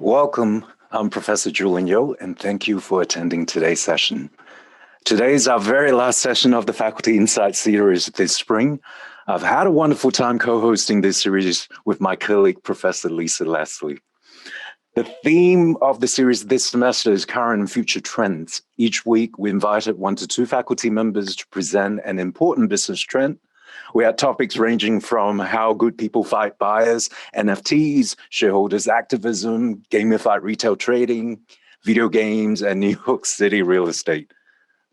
Welcome, I'm Professor Julian Yeo, and thank you for attending today's session. Today is our very last session of the Faculty Insight series this spring. I've had a wonderful time co-hosting this series with my colleague, Professor Lisa Leslie. The theme of the series this semester is current and future trends. Each week, we invited 1 to 2 faculty members to present an important business trend. We had topics ranging from how good people fight bias, NFTs, shareholders activism, gamified retail trading, video games, and New York City real estate.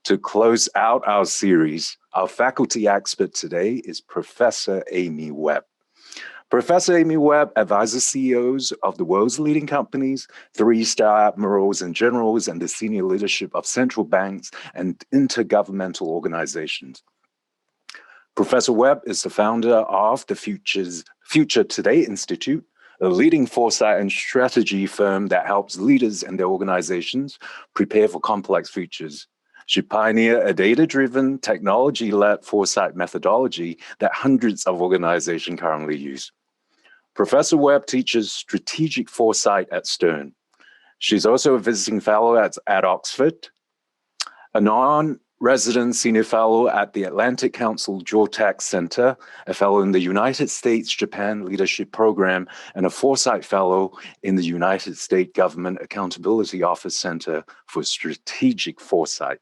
To close out our series, our faculty expert today is Professor Amy Webb. Professor Amy Webb advises CEOs of the world's leading companies, 3-star admirals and generals, and the senior leadership of central banks and intergovernmental organizations. Professor Webb is the founder of the Future Today Institute, a leading foresight and strategy firm that helps leaders and their organizations prepare for complex futures. She pioneered a data-driven, technology-led foresight methodology that hundreds of organizations currently use. Professor Webb teaches strategic foresight at Stern. She's also a visiting fellow at Oxford, a non-resident senior fellow at the Atlantic Council Georgetown Center, a fellow in the United States-Japan Leadership Program, and a foresight fellow in the United States Government Accountability Office Center for Strategic Foresight.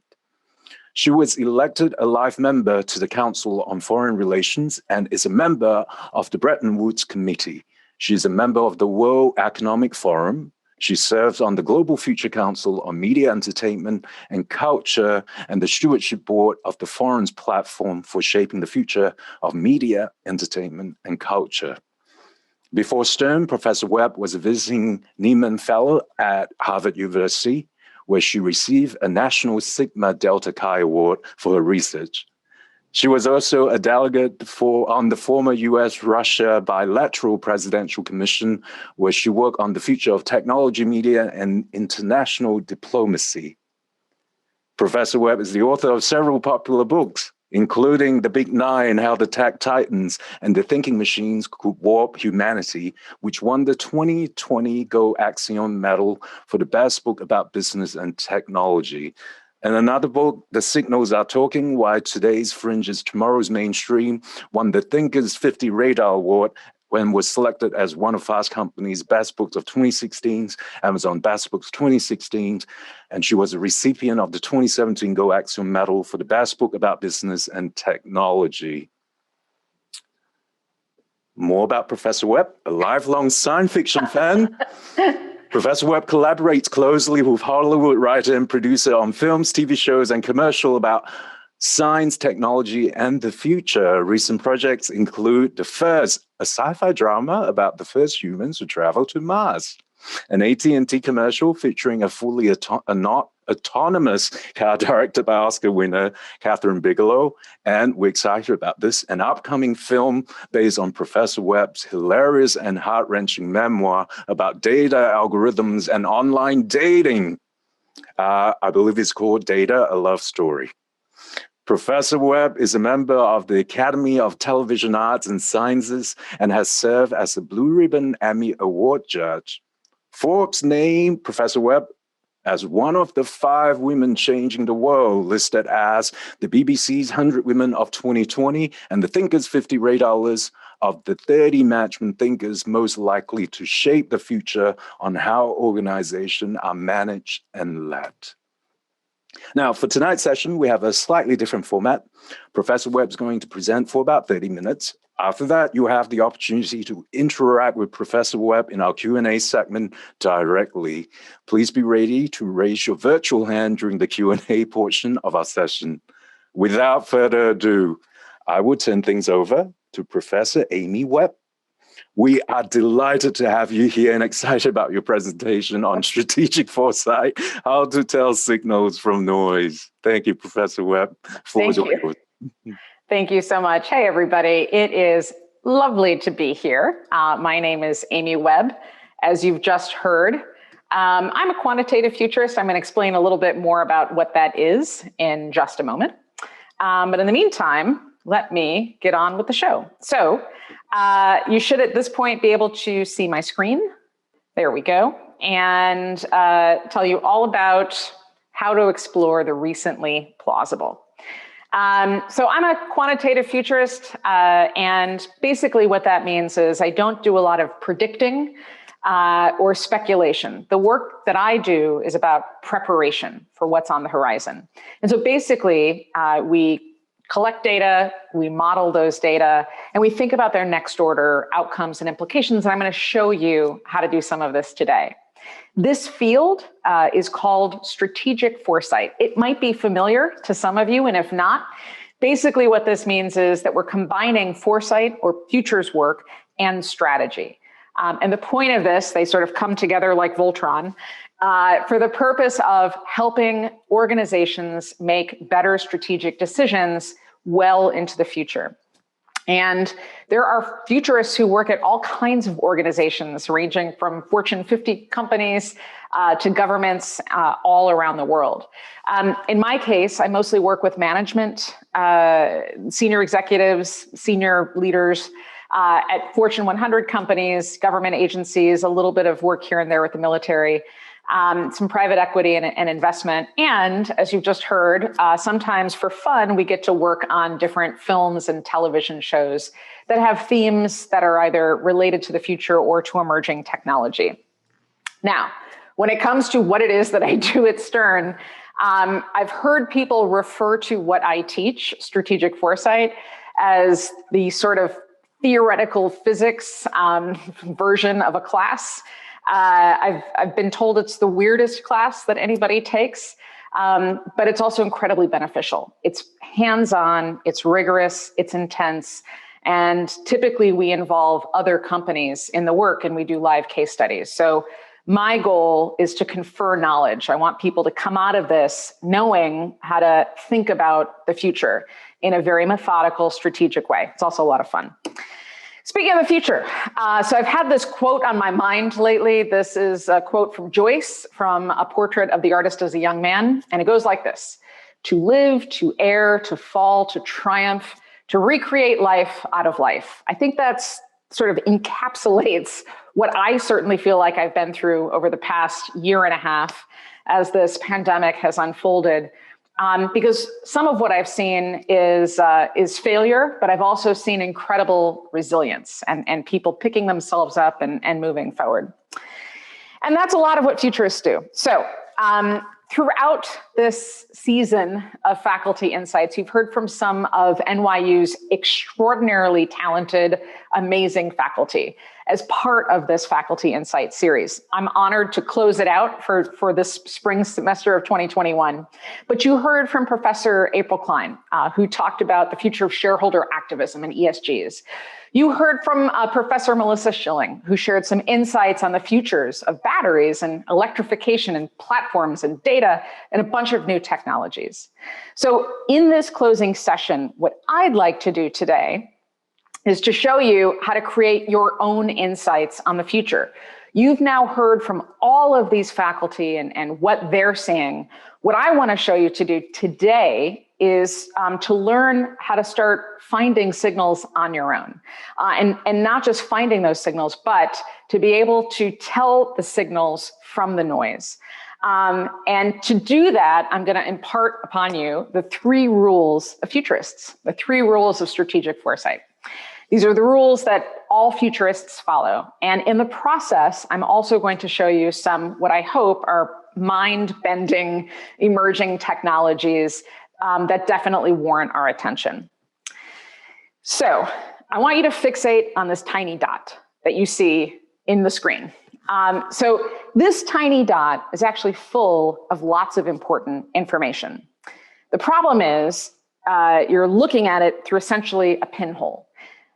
She was elected a life member to the Council on Foreign Relations and is a member of the Bretton Woods Committee. She is a member of the World Economic Forum. She serves on the Global Future Council on Media, Entertainment, and Culture and the Stewardship Board of the Forum's Platform for Shaping the Future of Media, Entertainment, and Culture. Before Stern, Professor Webb was a visiting Nieman Fellow at Harvard University, where she received a National Sigma Delta Chi Award for her research. She was also a delegate on the former US-Russia Bilateral Presidential Commission, where she worked on the future of technology, media, and international diplomacy. Professor Webb is the author of several popular books, including The Big Nine, How the Tech Titans and the Thinking Machines Could Warp Humanity, which won the 2020 Gold Axiom Medal for the best book about business and technology. And another book, The Signals Are Talking, Why Today's Fringe is Tomorrow's Mainstream, won the Thinkers 50 Radar Award when was selected as one of Fast Company's Best Books of 2016, Amazon Best Books 2016, and she was a recipient of the 2017 Gold Axiom Medal for the Best Book about Business and Technology. More about Professor Webb, a lifelong science fiction fan. Professor Webb collaborates closely with Hollywood writer and producer on films, TV shows, and commercials about science, technology, and the future. Recent projects include The First, a sci-fi drama about the first humans to travel to Mars, an AT&T commercial featuring a fully autonomous car directed by Oscar winner Catherine Bigelow, and we're excited about this, an upcoming film based on Professor Webb's hilarious and heart-wrenching memoir about data, algorithms, and online dating. I believe it's called Data, A Love Story. Professor Webb is a member of the Academy of Television Arts and Sciences and has served as a Blue Ribbon Emmy Award judge. Forbes named Professor Webb as one of the 5 women changing the world, listed as the BBC's 100 Women of 2020 and the Thinkers 50 Radar list of the 30 management thinkers most likely to shape the future on how organizations are managed and led. Now, for tonight's session, we have a slightly different format. Professor Webb is going to present for about 30 minutes. After that, you have the opportunity to interact with Professor Webb in our Q&A segment directly. Please be ready to raise your virtual hand during the Q&A portion of our session. Without further ado, I will turn things over to Professor Amy Webb. We are delighted to have you here and excited about your presentation on strategic foresight, how to tell signals from noise. Thank you, Professor Webb. Thank you. Thank you so much. Hey, everybody. It is lovely to be here. My name is Amy Webb, as you've just heard. I'm a quantitative futurist. I'm going to explain a little bit more about what that is in just a moment. But in the meantime, let me get on with the show. So you should at this point be able to see my screen. There we go. and tell you all about how to explore the recently plausible. So I'm a quantitative futurist, and basically what that means is I don't do a lot of predicting or speculation. The work that I do is about preparation for what's on the horizon. And so basically, we collect data, we model those data, and we think about their next order outcomes and implications. And I'm going to show you how to do some of this today. This field is called strategic foresight. It might be familiar to some of you, and if not, basically what this means is that we're combining foresight or futures work and strategy. And the point of this, they sort of come together like Voltron, for the purpose of helping organizations make better strategic decisions well into the future. And there are futurists who work at all kinds of organizations, ranging from Fortune 50 companies to governments all around the world. In my case, I mostly work with management, senior executives, senior leaders at Fortune 100 companies, government agencies, a little bit of work here and there with the military, some private equity and investment. And as you've just heard, sometimes for fun, we get to work on different films and television shows that have themes that are either related to the future or to emerging technology. Now, when it comes to what it is that I do at Stern, I've heard people refer to what I teach, strategic foresight, as the sort of theoretical physics version of a class. I've been told it's the weirdest class that anybody takes, but it's also incredibly beneficial. It's hands-on, it's rigorous, it's intense, and typically we involve other companies in the work and we do live case studies. So my goal is to confer knowledge. I want people to come out of this knowing how to think about the future in a very methodical, strategic way. It's also a lot of fun. Speaking of the future, so I've had this quote on my mind lately. This is a quote from Joyce from A Portrait of the Artist as a Young Man. And it goes like this: to live, to err, to fall, to triumph, to recreate life out of life. I think that's sort of encapsulates what I certainly feel like I've been through over the past year and a half as this pandemic has unfolded. Because some of what I've seen is failure, but I've also seen incredible resilience and people picking themselves up and moving forward. And that's a lot of what futurists do. So throughout this season of Faculty Insights, you've heard from some of NYU's extraordinarily talented, amazing faculty as part of this Faculty Insights series. I'm honored to close it out for this spring semester of 2021. But you heard from Professor April Klein, who talked about the future of shareholder activism and ESGs. You heard from Professor Melissa Schilling, who shared some insights on the futures of batteries and electrification and platforms and data and a bunch of new technologies. So in this closing session, what I'd like to do today is to show you how to create your own insights on the future. You've now heard from all of these faculty and what they're seeing. What I want to show you to do today is to learn how to start finding signals on your own. And not just finding those signals, but to be able to tell the signals from the noise. And to do that, I'm going to impart upon you the 3 rules of futurists, the 3 rules of strategic foresight. These are the rules that all futurists follow. And in the process, I'm also going to show you some, what I hope are mind-bending emerging technologies that definitely warrant our attention. So I want you to fixate on this tiny dot that you see in the screen. So this tiny dot is actually full of lots of important information. The problem is you're looking at it through essentially a pinhole.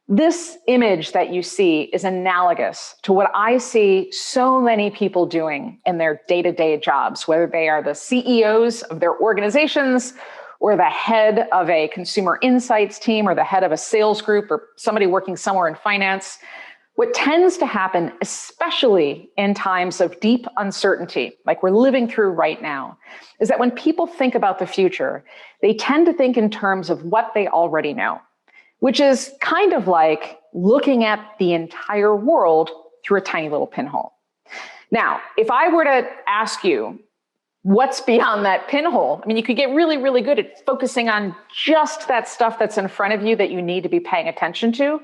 This image that you see is analogous to what I see so many people doing in their day-to-day jobs, whether they are the CEOs of their organizations or the head of a consumer insights team or the head of a sales group or somebody working somewhere in finance. What tends to happen, especially in times of deep uncertainty, like we're living through right now, is that when people think about the future, they tend to think in terms of what they already know, which is kind of like looking at the entire world through a tiny little pinhole. Now, if I were to ask you what's beyond that pinhole, I mean, you could get really, really good at focusing on just that stuff that's in front of you that you need to be paying attention to.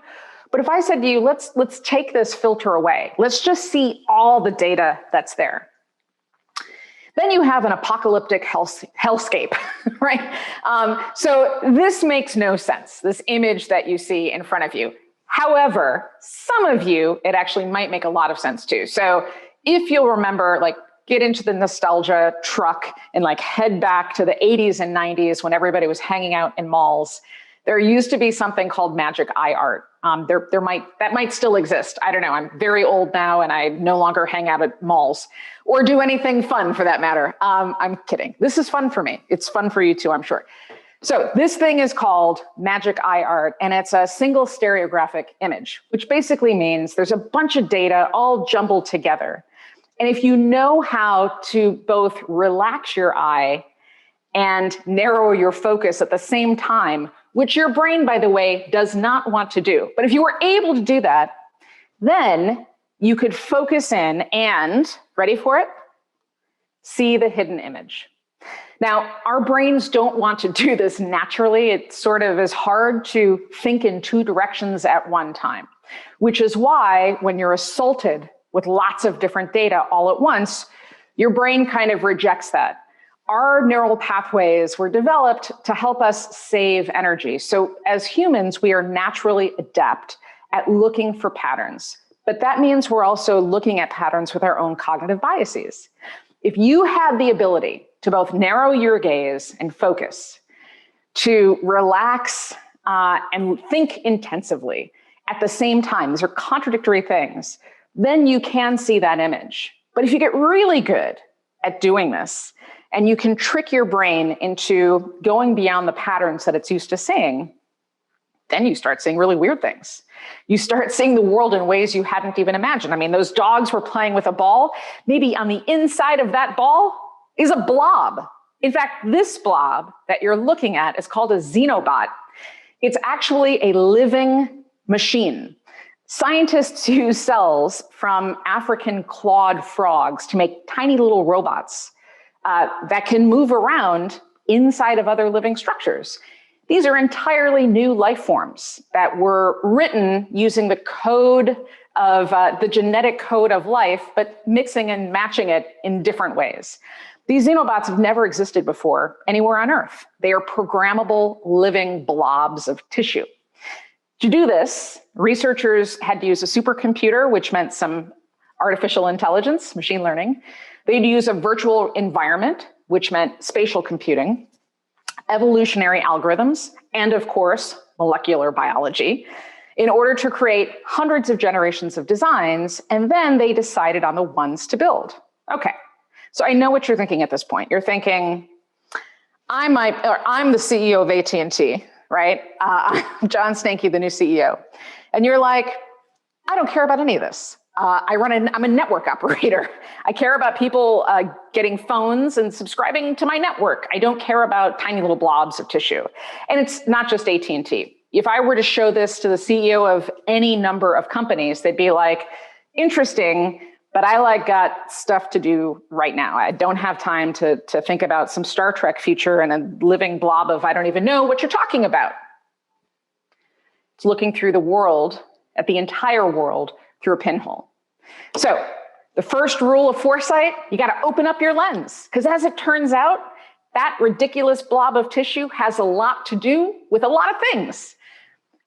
But if I said to you, let's take this filter away, let's just see all the data that's there, then you have an apocalyptic hellscape, right? So this makes no sense, this image that you see in front of you. However, some of you, it actually might make a lot of sense too. So if you'll remember, like, get into the nostalgia truck and like head back to the 80s and 90s when everybody was hanging out in malls, there used to be something called magic eye art. That might still exist. I don't know. I'm very old now and I no longer hang out at malls or do anything fun for that matter. I'm kidding. This is fun for me. It's fun for you too, I'm sure. So this thing is called magic eye art, and it's a single stereographic image, which basically means there's a bunch of data all jumbled together. And if you know how to both relax your eye and narrow your focus at the same time, which your brain, by the way, does not want to do. But if you were able to do that, then you could focus in and, ready for it? See the hidden image. Now, our brains don't want to do this naturally. It sort of is hard to think in two directions at one time, which is why when you're assaulted with lots of different data all at once, your brain kind of rejects that. Our neural pathways were developed to help us save energy. So as humans, we are naturally adept at looking for patterns. But that means we're also looking at patterns with our own cognitive biases. If you had the ability to both narrow your gaze and focus, to relax and think intensively at the same time, these are contradictory things, then you can see that image. But if you get really good at doing this, and you can trick your brain into going beyond the patterns that it's used to seeing, then you start seeing really weird things. You start seeing the world in ways you hadn't even imagined. I mean, those dogs were playing with a ball. Maybe on the inside of that ball is a blob. In fact, this blob that you're looking at is called a xenobot. It's actually a living machine. Scientists use cells from African clawed frogs to make tiny little robots that can move around inside of other living structures. These are entirely new life forms that were written using the code of the genetic code of life, but mixing and matching it in different ways. These xenobots have never existed before anywhere on Earth. They are programmable living blobs of tissue. To do this, researchers had to use a supercomputer, which meant some artificial intelligence, machine learning. They'd use a virtual environment, which meant spatial computing, evolutionary algorithms, and of course, molecular biology, in order to create hundreds of generations of designs, and then they decided on the ones to build. Okay, so I know what you're thinking at this point. You're thinking, I'm the CEO of AT&T, right? I'm John Stankey, the new CEO. And you're like, I don't care about any of this. I'm a network operator. I care about people getting phones and subscribing to my network. I don't care about tiny little blobs of tissue. And it's not just AT&T. If I were to show this to the CEO of any number of companies, they'd be like, interesting, but I got stuff to do right now. I don't have time to think about some Star Trek feature and a living blob of I don't even know what you're talking about. It's looking through the world, at the entire world, through a pinhole. So the first rule of foresight, you got to open up your lens, because as it turns out, that ridiculous blob of tissue has a lot to do with a lot of things.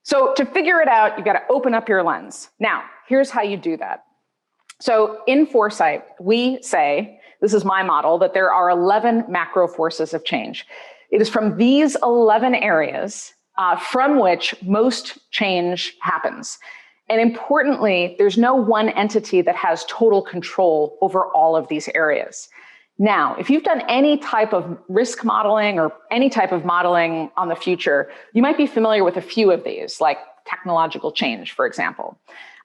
So to figure it out, you got to open up your lens. Now, here's how you do that. So in Foresight, we say, this is my model, that there are 11 macro forces of change. It is from these 11 areas from which most change happens. And importantly, there's no one entity that has total control over all of these areas. Now, if you've done any type of risk modeling or any type of modeling on the future, you might be familiar with a few of these, like technological change, for example.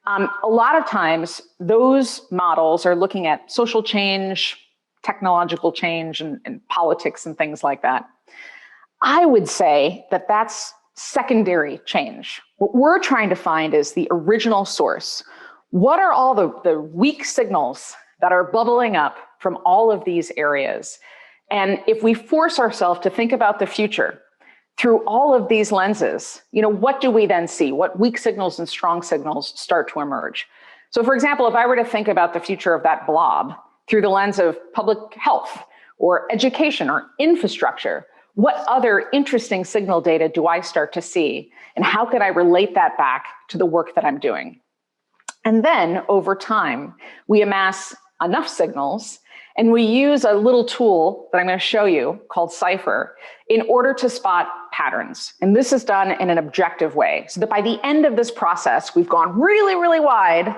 A lot of times, those models are looking at social change, technological change, and politics and things like that. I would say that that's secondary change. What we're trying to find is the original source. What are all the weak signals that are bubbling up from all of these areas. And if we force ourselves to think about the future through all of these lenses, what do we then see? What weak signals and strong signals start to emerge? So for example, if I were to think about the future of that blob through the lens of public health or education or infrastructure, what other interesting signal data do I start to see? And how could I relate that back to the work that I'm doing? And then over time, we amass enough signals and we use a little tool that I'm going to show you called Cypher in order to spot patterns. And this is done in an objective way so that by the end of this process, we've gone really, really wide.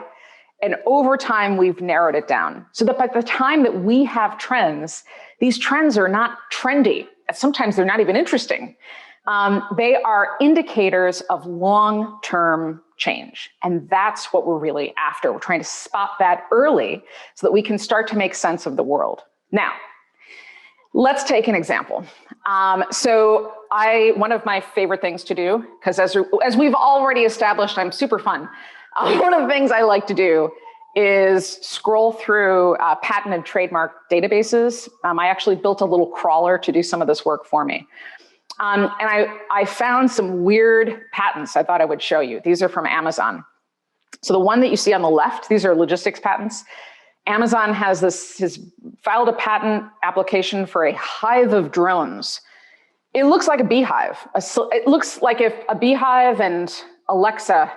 And over time, we've narrowed it down so that by the time that we have trends, these trends are not trendy. Sometimes they're not even interesting. They are indicators of long-term change. And that's what we're really after. We're trying to spot that early so that we can start to make sense of the world. Now, let's take an example. One of my favorite things to do, because as we've already established, I'm super fun. One of the things I like to do is scroll through patent and trademark databases. I actually built a little crawler to do some of this work for me. And I found some weird patents I thought I would show you. These are from Amazon. So the one that you see on the left, these are logistics patents. Amazon has filed a patent application for a hive of drones. It looks like a beehive. It looks like if a beehive and Alexa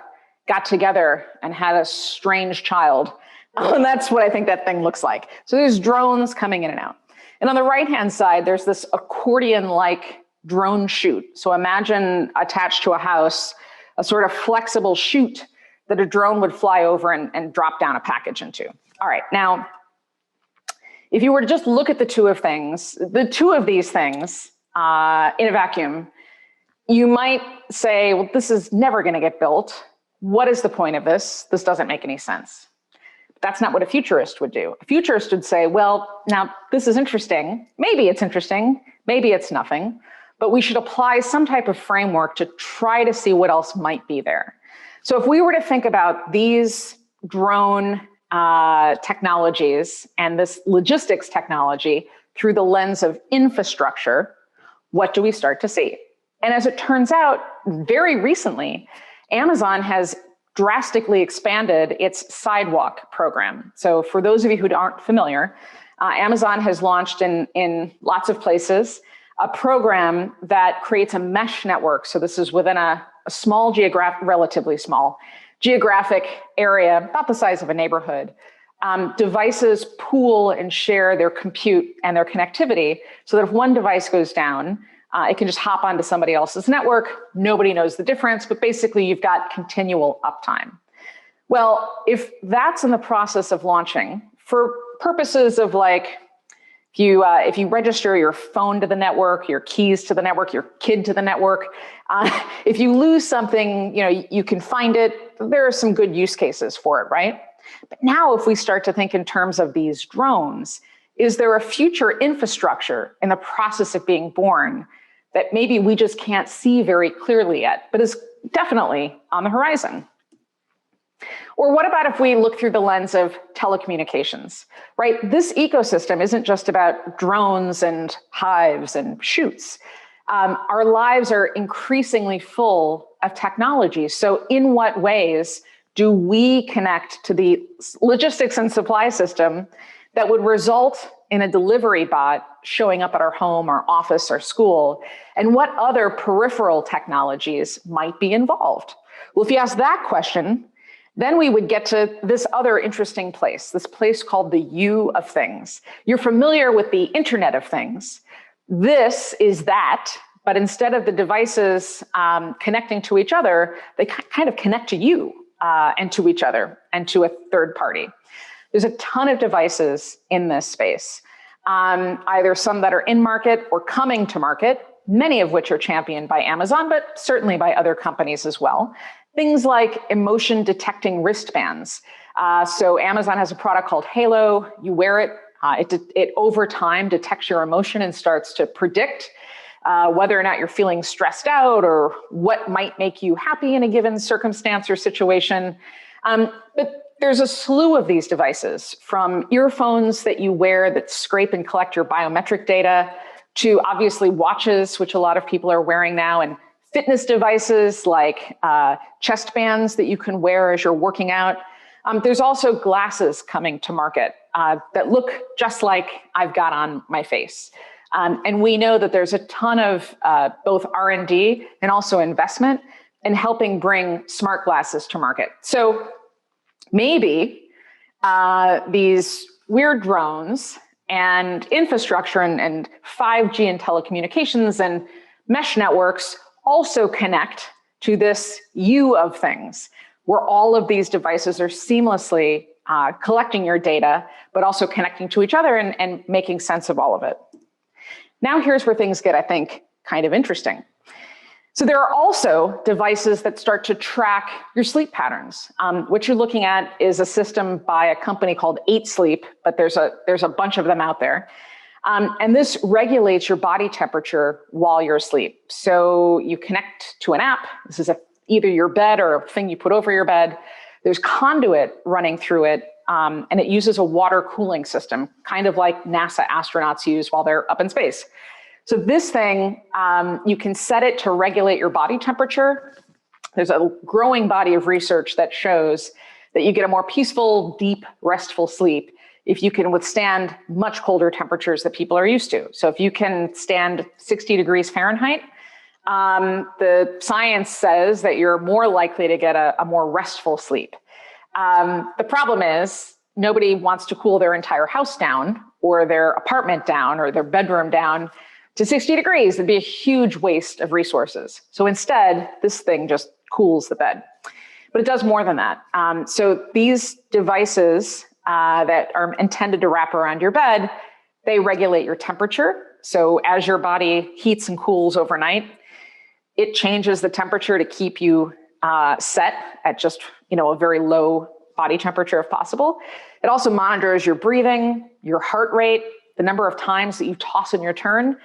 got together and had a strange child. And that's what I think that thing looks like. So there's drones coming in and out. And on the right-hand side, there's this accordion-like drone chute. So imagine attached to a house, a sort of flexible chute that a drone would fly over and drop down a package into. All right, now, if you were to just look at the two of these things in a vacuum, you might say, well, this is never gonna get built. What is the point of this? This doesn't make any sense. But that's not what a futurist would do. A futurist would say, well, now this is interesting. Maybe it's interesting. Maybe it's nothing. But we should apply some type of framework to try to see what else might be there. So if we were to think about these drone technologies and this logistics technology through the lens of infrastructure, what do we start to see? And as it turns out, very recently, Amazon has drastically expanded its sidewalk program. So for those of you who aren't familiar, Amazon has launched in lots of places a program that creates a mesh network. So this is within a small relatively small geographic area, about the size of a neighborhood. Devices pool and share their compute and their connectivity so that if one device goes down, it can just hop onto somebody else's network. Nobody knows the difference, but basically you've got continual uptime. Well, if that's in the process of launching, for purposes of like, if you register your phone to the network, your keys to the network, your kid to the network, if you lose something, you can find it. There are some good use cases for it, right? But now if we start to think in terms of these drones, is there a future infrastructure in the process of being born that maybe we just can't see very clearly yet, but is definitely on the horizon? Or what about if we look through the lens of telecommunications, right? This ecosystem isn't just about drones and hives and chutes. Our lives are increasingly full of technology. So in what ways do we connect to the logistics and supply system that would result in a delivery bot showing up at our home, our office, our school? And what other peripheral technologies might be involved? Well, if you ask that question, then we would get to this other interesting place, this place called the U of things. You're familiar with the Internet of Things. This is that, but instead of the devices connecting to each other, they kind of connect to you and to each other and to a third party. There's a ton of devices in this space, either some that are in market or coming to market, many of which are championed by Amazon, but certainly by other companies as well. Things like emotion detecting wristbands. So Amazon has a product called Halo. You wear it. It over time detects your emotion and starts to predict whether or not you're feeling stressed out or what might make you happy in a given circumstance or situation. But there's a slew of these devices, from earphones that you wear that scrape and collect your biometric data, to obviously watches, which a lot of people are wearing now, and fitness devices like chest bands that you can wear as you're working out. There's also glasses coming to market that look just like I've got on my face. And we know that there's a ton of both R&D and also investment in helping bring smart glasses to market. So maybe these weird drones and infrastructure and 5G and telecommunications and mesh networks also connect to this U of things, where all of these devices are seamlessly collecting your data, but also connecting to each other and making sense of all of it. Now here's where things get, I think, kind of interesting. So there are also devices that start to track your sleep patterns. What you're looking at is a system by a company called 8 Sleep, but there's a bunch of them out there. And this regulates your body temperature while you're asleep. So you connect to an app. This is either your bed or a thing you put over your bed. There's conduit running through it, and it uses a water cooling system, kind of like NASA astronauts use while they're up in space. So this thing, you can set it to regulate your body temperature. There's a growing body of research that shows that you get a more peaceful, deep, restful sleep if you can withstand much colder temperatures that people are used to. So if you can stand 60 degrees Fahrenheit, the science says that you're more likely to get a more restful sleep. The problem is nobody wants to cool their entire house down or their apartment down or their bedroom down to 60 degrees. It'd be a huge waste of resources. So instead, this thing just cools the bed. But it does more than that. So these devices that are intended to wrap around your bed, they regulate your temperature. So as your body heats and cools overnight, it changes the temperature to keep you set at just a very low body temperature if possible. It also monitors your breathing, your heart rate, the number of times that you toss and your turn.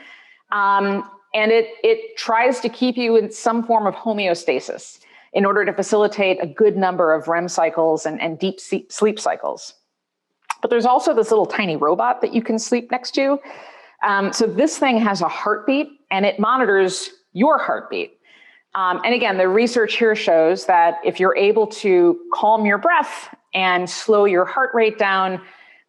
And it tries to keep you in some form of homeostasis in order to facilitate a good number of REM cycles and deep sleep cycles. But there's also this little tiny robot that you can sleep next to. So this thing has a heartbeat and it monitors your heartbeat. And again, the research here shows that if you're able to calm your breath and slow your heart rate down,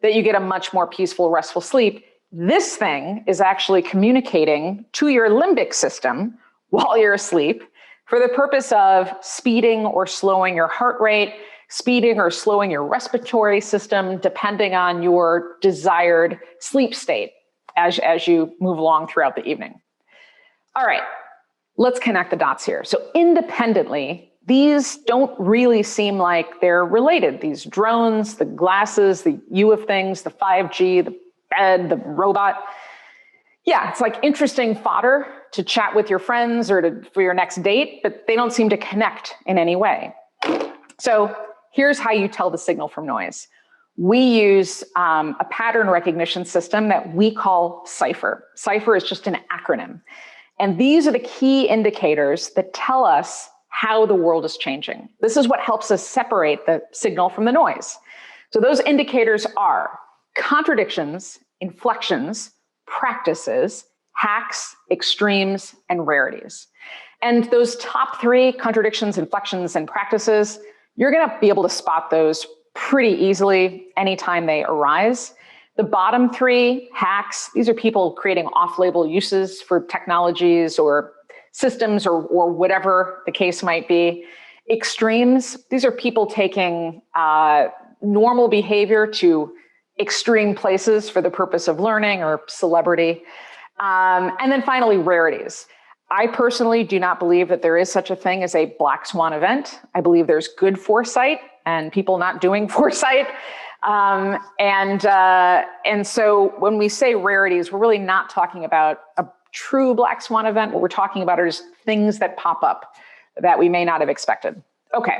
that you get a much more peaceful, restful sleep. This thing is actually communicating to your limbic system while you're asleep for the purpose of speeding or slowing your heart rate, speeding or slowing your respiratory system, depending on your desired sleep state as you move along throughout the evening. All right, let's connect the dots here. So independently, these don't really seem like they're related. These drones, the glasses, the U of things, the 5G, the bed, the robot. Yeah, it's like interesting fodder to chat with your friends or for your next date, but they don't seem to connect in any way. So here's how you tell the signal from noise. We use a pattern recognition system that we call Cypher. Cypher is just an acronym. And these are the key indicators that tell us how the world is changing. This is what helps us separate the signal from the noise. So those indicators are contradictions, inflections, practices, hacks, extremes, and rarities. And those top 3, contradictions, inflections, and practices, you're going to be able to spot those pretty easily anytime they arise. The bottom 3, hacks, these are people creating off-label uses for technologies or systems or whatever the case might be. Extremes, these are people taking normal behavior to extreme places for the purpose of learning or celebrity. And then finally, rarities. I personally do not believe that there is such a thing as a black swan event. I believe there's good foresight and people not doing foresight. And so when we say rarities, we're really not talking about a true black swan event. What we're talking about are just things that pop up that we may not have expected. Okay,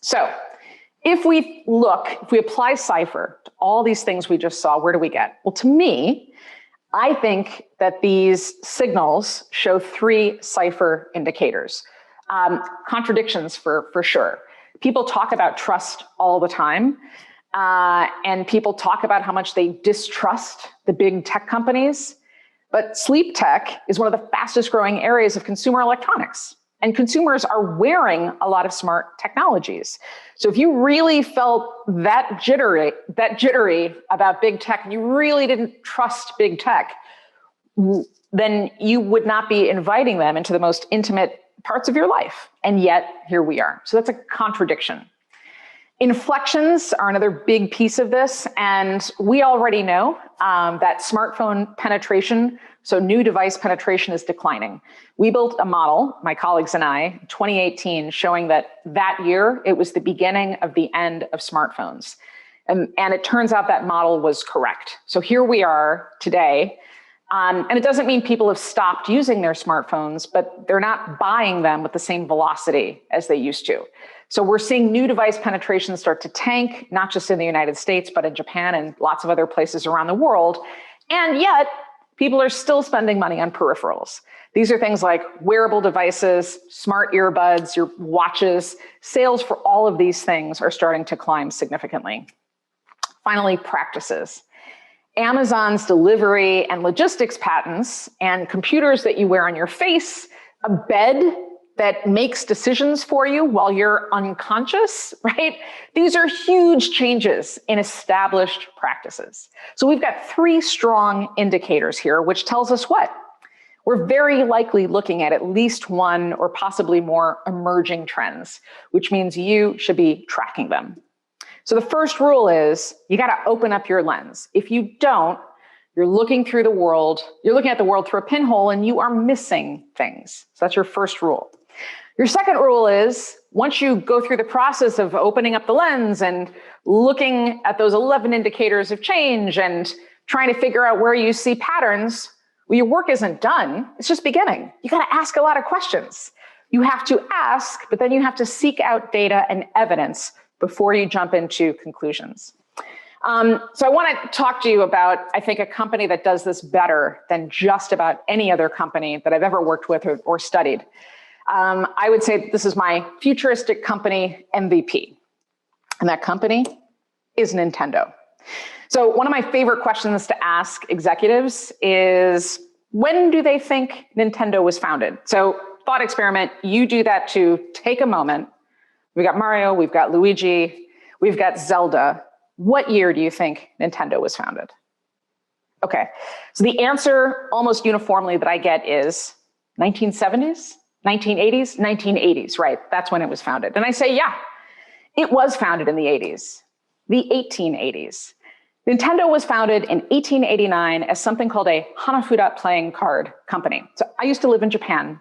so if we apply Cypher to all these things we just saw, where do we get? Well, to me, I think that these signals show 3 Cypher indicators. Contradictions for sure. People talk about trust all the time. And people talk about how much they distrust the big tech companies. But sleep tech is one of the fastest growing areas of consumer electronics. And consumers are wearing a lot of smart technologies. So if you really felt that jittery about big tech, and you really didn't trust big tech, then you would not be inviting them into the most intimate parts of your life. And yet here we are. So that's a contradiction. Inflections are another big piece of this. And we already know that smartphone penetration, so new device penetration, is declining. We built a model, my colleagues and I, 2018, showing that year, it was the beginning of the end of smartphones. And it turns out that model was correct. So here we are today. And it doesn't mean people have stopped using their smartphones, but they're not buying them with the same velocity as they used to. So we're seeing new device penetration start to tank, not just in the United States, but in Japan and lots of other places around the world. And yet, people are still spending money on peripherals. These are things like wearable devices, smart earbuds, your watches. Sales for all of these things are starting to climb significantly. Finally, practices. Amazon's delivery and logistics patents, and computers that you wear on your face, a bed that makes decisions for you while you're unconscious, right? These are huge changes in established practices. So we've got 3 strong indicators here, which tells us what? We're very likely looking at least one or possibly more emerging trends, which means you should be tracking them. So the first rule is you got to open up your lens. If you don't, you're looking at the world through a pinhole and you are missing things. So that's your first rule. Your second rule is once you go through the process of opening up the lens and looking at those 11 indicators of change and trying to figure out where you see patterns, well, your work isn't done. It's just beginning. You got to ask a lot of questions. You have to ask, but then you have to seek out data and evidence before you jump into conclusions. So I want to talk to you about, I think, a company that does this better than just about any other company that I've ever worked with or studied. I would say this is my futuristic company MVP. And that company is Nintendo. So one of my favorite questions to ask executives is, when do they think Nintendo was founded? So thought experiment, you do that to take a moment. We've got Mario, we've got Luigi, we've got Zelda. What year do you think Nintendo was founded? Okay, so the answer almost uniformly that I get is 1970s, 1980s, 1980s, right? That's when it was founded. And I say, yeah, it was founded in the 80s, the 1880s. Nintendo was founded in 1889 as something called a Hanafuda playing card company. So I used to live in Japan,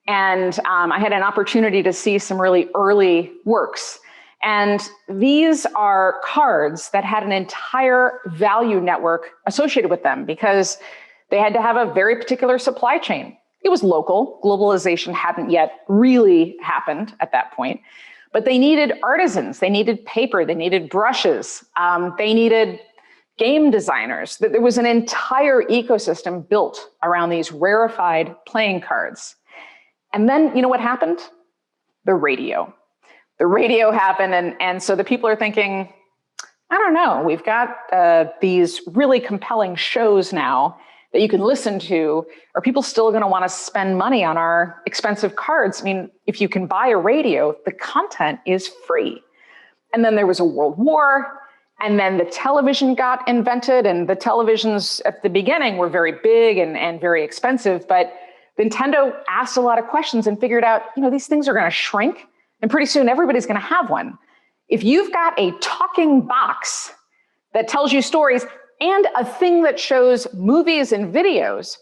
and I had an opportunity to see some really early works. And these are cards that had an entire value network associated with them because they had to have a very particular supply chain. It was local. Globalization hadn't yet really happened at that point. But they needed artisans. They needed paper. They needed brushes. They needed game designers. There was an entire ecosystem built around these rarefied playing cards. And then, you know what happened? The radio. The radio happened, and so the people are thinking, I don't know, we've got these really compelling shows now that you can listen to. Are people still going to want to spend money on our expensive cards? I mean, if you can buy a radio, the content is free. And then there was a world war, and then the television got invented, and the televisions at the beginning were very big and very expensive, but Nintendo asked a lot of questions and figured out, these things are going to shrink, and pretty soon everybody's going to have one. If you've got a talking box that tells you stories and a thing that shows movies and videos,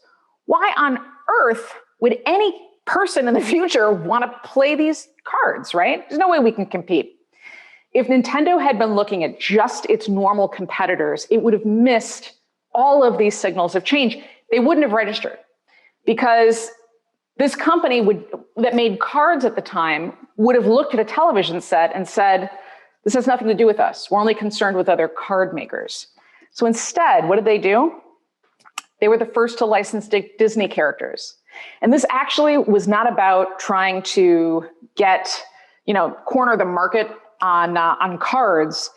why on earth would any person in the future want to play these cards, right? There's no way we can compete. If Nintendo had been looking at just its normal competitors, it would have missed all of these signals of change. They wouldn't have registered because this company that made cards at the time would have looked at a television set and said, this has nothing to do with us. We're only concerned with other card makers. So instead, what did they do? They were the first to license Disney characters. And this actually was not about trying to get, corner the market on cards.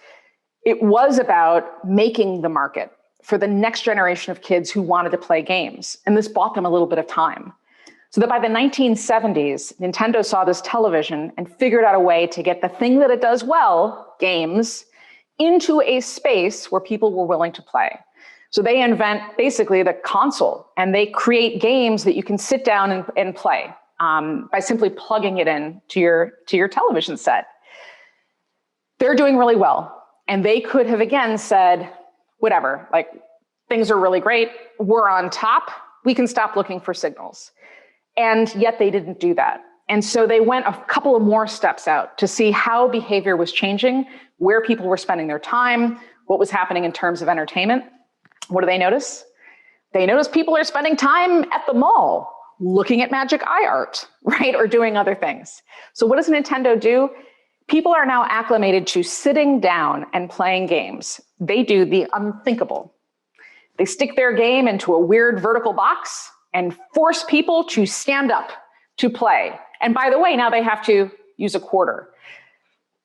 It was about making the market for the next generation of kids who wanted to play games. And this bought them a little bit of time. So that by the 1970s, Nintendo saw this television and figured out a way to get the thing that it does well, games, into a space where people were willing to play. So they invent basically the console, and they create games that you can sit down and play by simply plugging it in to your television set. They're doing really well. And they could have, again, said, whatever, like, things are really great. We're on top. We can stop looking for signals. And yet they didn't do that. And so they went a couple of more steps out to see how behavior was changing, where people were spending their time, what was happening in terms of entertainment. What do they notice? They notice people are spending time at the mall, looking at magic eye art, right? Or doing other things. So what does Nintendo do? People are now acclimated to sitting down and playing games. They do the unthinkable. They stick their game into a weird vertical box and force people to stand up to play. And by the way, now they have to use a quarter.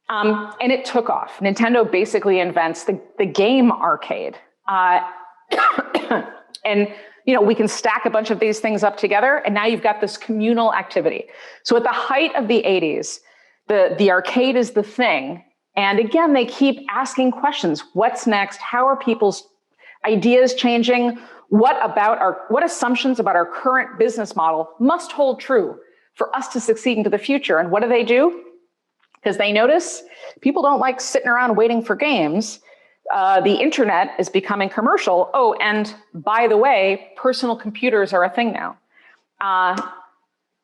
And it took off. Nintendo basically invents the game arcade. And we can stack a bunch of these things up together, and now you've got this communal activity. So at the height of the 80s, the arcade is the thing. And again, they keep asking questions. What's next? How are people's ideas changing? What assumptions about our current business model must hold true for us to succeed into the future? And what do? Because they notice people don't like sitting around waiting for games. The internet is becoming commercial. Oh, and by the way, personal computers are a thing now.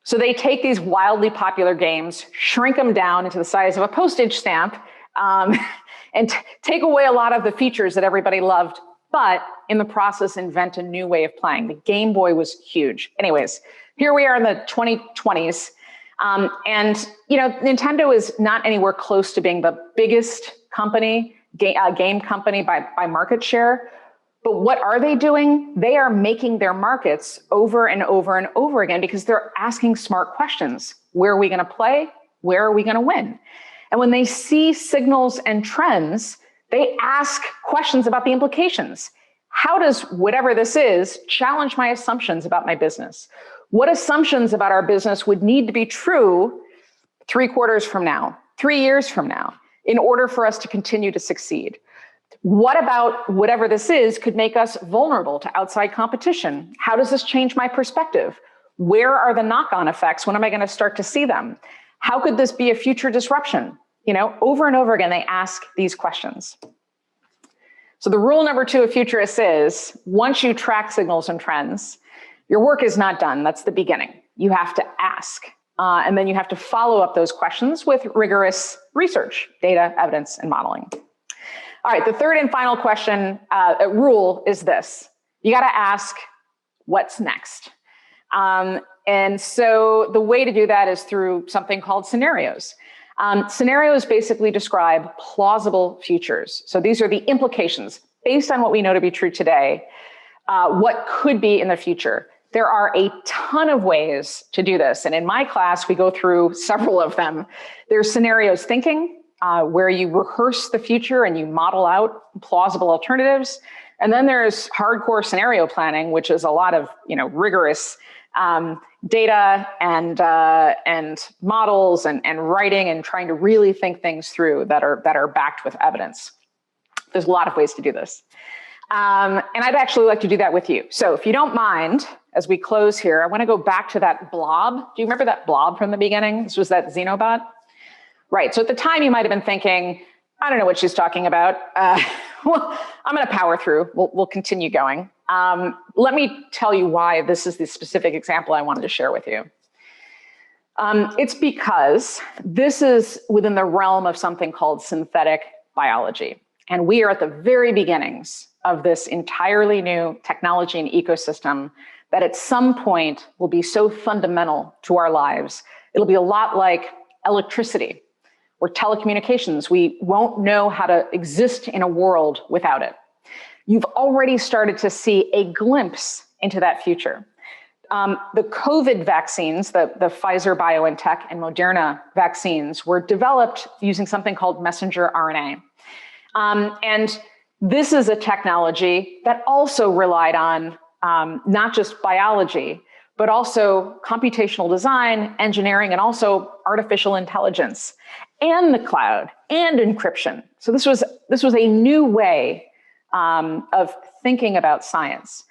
So they take these wildly popular games, shrink them down into the size of a postage stamp, and take away a lot of the features that everybody loved, but in the process invent a new way of playing. The Game Boy was huge. Anyways, here we are in the 2020s. And Nintendo is not anywhere close to being the biggest game company by market share. But what are they doing? They are making their markets over and over and over again because they're asking smart questions. Where are we going to play? Where are we going to win? And when they see signals and trends, they ask questions about the implications. How does whatever this is challenge my assumptions about my business? What assumptions about our business would need to be true 3 quarters from now, 3 years from now, in order for us to continue to succeed? What about whatever this is could make us vulnerable to outside competition? How does this change my perspective? Where are the knock-on effects? When am I going to start to see them? How could this be a future disruption? Over and over again, they ask these questions. So the rule number 2 of futurists is, once you track signals and trends, your work is not done. That's the beginning. You have to ask. And then you have to follow up those questions with rigorous research, data, evidence, and modeling. All right, the third and final rule is this. You got to ask, what's next? And so the way to do that is through something called scenarios. Scenarios basically describe plausible futures. So these are the implications based on what we know to be true today, what could be in the future. There are a ton of ways to do this. And in my class, we go through several of them. There's scenarios thinking, where you rehearse the future and you model out plausible alternatives. And then there's hardcore scenario planning, which is a lot of rigorous data and models and writing and trying to really think things through that are backed with evidence. There's a lot of ways to do this. And I'd actually like to do that with you. So if you don't mind, as we close here, I want to go back to that blob. Do you remember that blob from the beginning? This was that Xenobot. Right. So at the time, you might have been thinking, I don't know what she's talking about. Well, I'm going to power through. We'll continue going. Let me tell you why this is the specific example I wanted to share with you. It's because this is within the realm of something called synthetic biology. And we are at the very beginnings of this entirely new technology and ecosystem that at some point will be so fundamental to our lives. It'll be a lot like electricity or telecommunications. We won't know how to exist in a world without it. You've already started to see a glimpse into that future. the COVID vaccines, the Pfizer, BioNTech, and Moderna vaccines were developed using something called messenger RNA. And this is a technology that also relied on not just biology, but also computational design, engineering, and also artificial intelligence, and the cloud, and encryption. So this was a new way of thinking about science.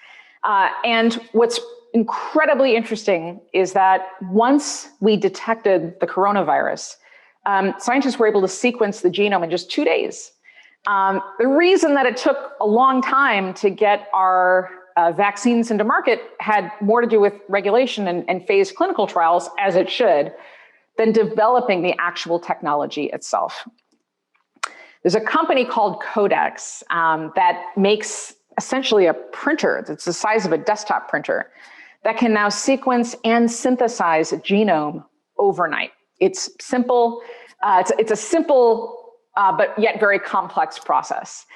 And what's incredibly interesting is that once we detected the coronavirus, scientists were able to sequence the genome in just 2 days. The reason that it took a long time to get our vaccines into market had more to do with regulation and phased clinical trials, as it should, than developing the actual technology itself. There's a company called Codex that makes essentially a printer that's the size of a desktop printer that can now sequence and synthesize a genome overnight. It's simple. It's a simple but yet very complex process.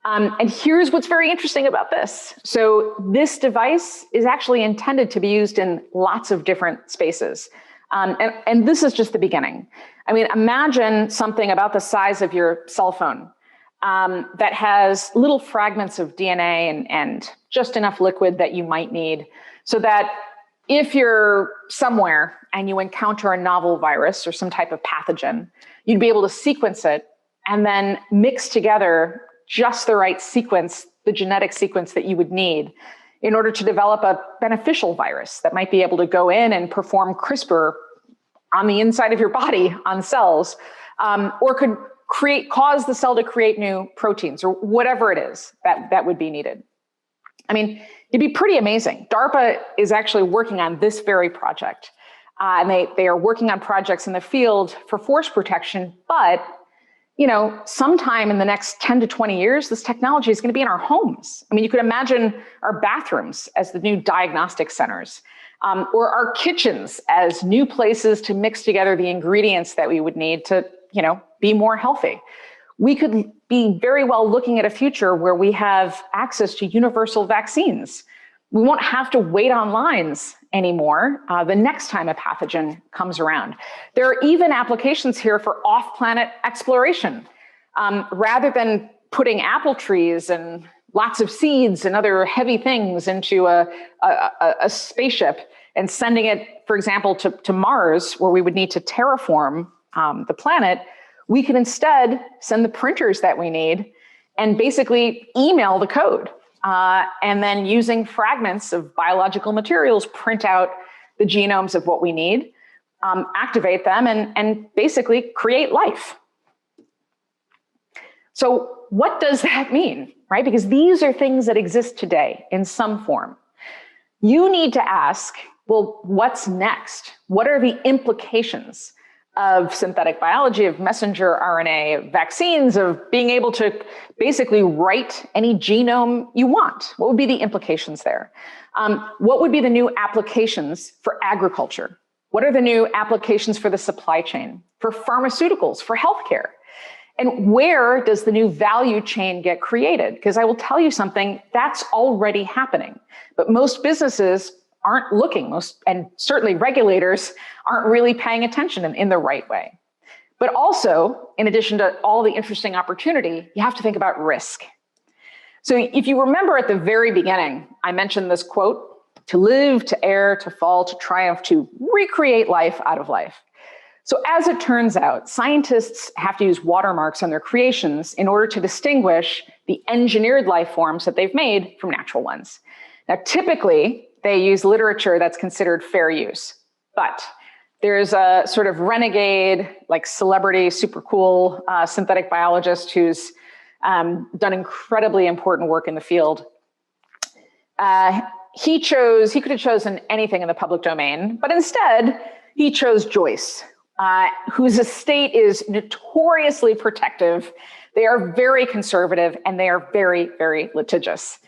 And here's what's very interesting about this. So this device is actually intended to be used in lots of different spaces. And this is just the beginning. I mean, imagine something about the size of your cell phone that has little fragments of DNA and just enough liquid that you might need so that if you're somewhere and you encounter a novel virus or some type of pathogen, you'd be able to sequence it and then mix together just the right sequence, the genetic sequence that you would need in order to develop a beneficial virus that might be able to go in and perform CRISPR on the inside of your body on cells, or could cause the cell to create new proteins or whatever it is that would be needed. I mean, it'd be pretty amazing. DARPA is actually working on this very project. And they are working on projects in the field for force protection, but sometime in the next 10 to 20 years, this technology is going to be in our homes. I mean, you could imagine our bathrooms as the new diagnostic centers, or our kitchens as new places to mix together the ingredients that we would need to, be more healthy. We could be very well looking at a future where we have access to universal vaccines. We won't have to wait on lines anymore the next time a pathogen comes around. There are even applications here for off-planet exploration. Rather than putting apple trees and lots of seeds and other heavy things into a spaceship and sending it, for example, to Mars, where we would need to terraform the planet, we can instead send the printers that we need and basically email the code. And then using fragments of biological materials, print out the genomes of what we need, activate them, and basically create life. So what does that mean, right? Because these are things that exist today in some form. You need to ask, well, what's next? What are the implications of synthetic biology, of messenger RNA, of vaccines, of being able to basically write any genome you want? What would be the implications there? What would be the new applications for agriculture? What are the new applications for the supply chain, for pharmaceuticals, for healthcare? And where does the new value chain get created? Because I will tell you something, that's already happening. But most businesses aren't looking, and certainly regulators aren't really paying attention in the right way. But also, in addition to all the interesting opportunity, you have to think about risk. So if you remember at the very beginning, I mentioned this quote, to live, to err, to fall, to triumph, to recreate life out of life. So as it turns out, scientists have to use watermarks on their creations in order to distinguish the engineered life forms that they've made from natural ones. Now, typically, they use literature that's considered fair use, but there's a sort of renegade, like celebrity, super cool synthetic biologist who's done incredibly important work in the field. He could have chosen anything in the public domain, but instead he chose Joyce, whose estate is notoriously protective. They are very conservative and they are very, very litigious.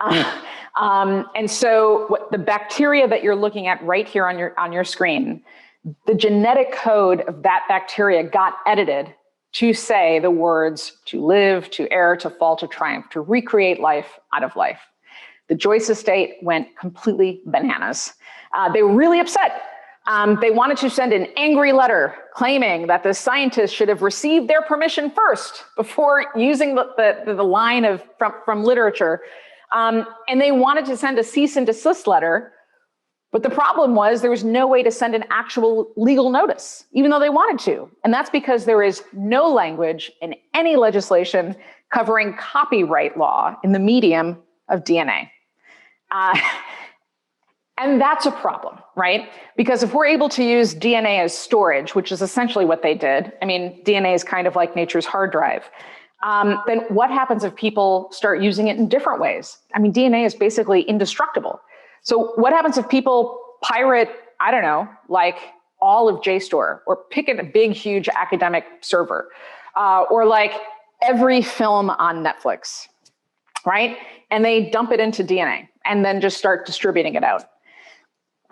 And so the bacteria that you're looking at right here on your screen, the genetic code of that bacteria got edited to say the words to live, to err, to fall, to triumph, to recreate life out of life. The Joyce estate went completely bananas. They were really upset. They wanted to send an angry letter claiming that the scientists should have received their permission first before using the line from literature. And they wanted to send a cease and desist letter. But the problem was there was no way to send an actual legal notice, even though they wanted to. And that's because there is no language in any legislation covering copyright law in the medium of DNA. And that's a problem, right? Because if we're able to use DNA as storage, which is essentially what they did, I mean, DNA is kind of like nature's hard drive, then what happens if people start using it in different ways? I mean, DNA is basically indestructible. So what happens if people pirate, I don't know, like all of JSTOR, or pick a big, huge academic server, or like every film on Netflix, right? And they dump it into DNA and then just start distributing it out.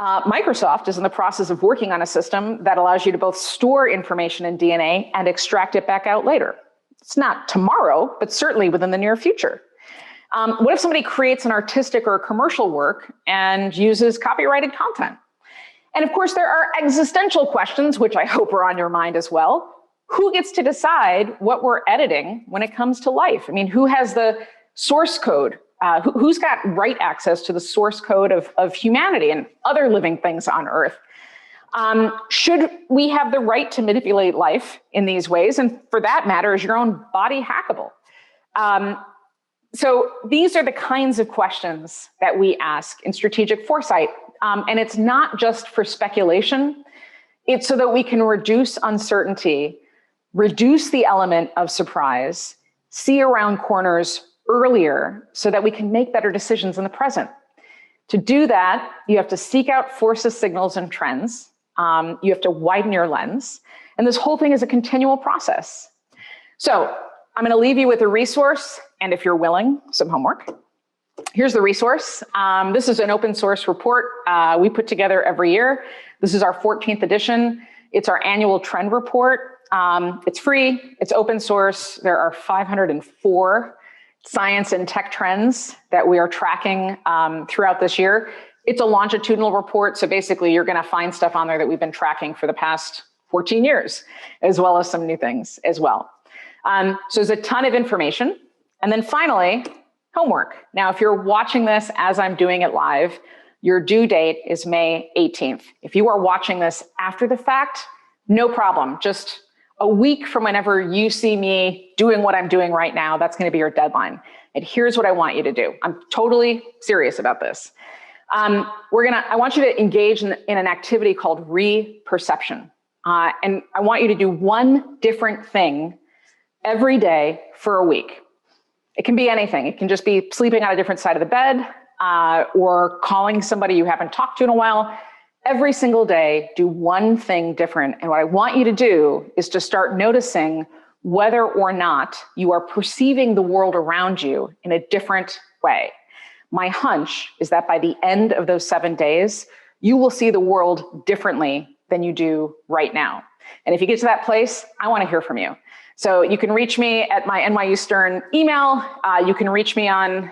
Microsoft is in the process of working on a system that allows you to both store information in DNA and extract it back out later. It's not tomorrow, but certainly within the near future. What if somebody creates an artistic or commercial work and uses copyrighted content? And of course, there are existential questions, which I hope are on your mind as well. Who gets to decide what we're editing when it comes to life? I mean, who has the source code? Who's got right access to the source code of humanity and other living things on Earth? Should we have the right to manipulate life in these ways? And for that matter, is your own body hackable? So these are the kinds of questions that we ask in strategic foresight. And it's not just for speculation. It's so that we can reduce uncertainty, reduce the element of surprise, see around corners earlier so that we can make better decisions in the present. To do that, you have to seek out forces, signals, and trends. You have to widen your lens. And this whole thing is a continual process. So I'm going to leave you with a resource, and if you're willing, some homework. Here's the resource. This is an open source report we put together every year. This is our 14th edition. It's our annual trend report. It's free. It's open source. There are 504 science and tech trends that we are tracking throughout this year. It's a longitudinal report. So basically, you're going to find stuff on there that we've been tracking for the past 14 years, as well as some new things as well. So there's a ton of information. And then finally, homework. Now, if you're watching this as I'm doing it live, your due date is May 18th. If you are watching this after the fact, no problem. Just a week from whenever you see me doing what I'm doing right now, that's going to be your deadline. And here's what I want you to do. I'm totally serious about this. I want you to engage in an activity called re-perception. And I want you to do one different thing every day for a week. It can be anything. It can just be sleeping on a different side of the bed, or calling somebody you haven't talked to in a while. Every single day, do one thing different. And what I want you to do is to start noticing whether or not you are perceiving the world around you in a different way. My hunch is that by the end of those 7 days, you will see the world differently than you do right now. And if you get to that place, I want to hear from you. So you can reach me at my NYU Stern email. You can reach me on,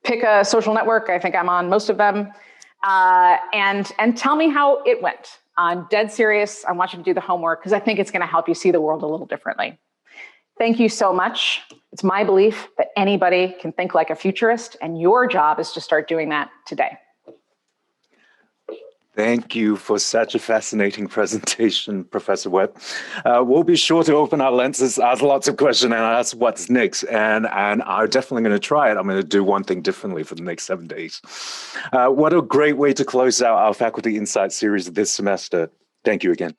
pick a social network. I think I'm on most of them. And tell me how it went. I'm dead serious. I want you to do the homework because I think it's going to help you see the world a little differently. Thank you so much. It's my belief that anybody can think like a futurist, and your job is to start doing that today. Thank you for such a fascinating presentation, Professor Webb. We'll be sure to open our lenses, ask lots of questions, and ask what's next. And I'm definitely going to try it. I'm going to do one thing differently for the next 7 days. What a great way to close out our Faculty Insight series this semester. Thank you again.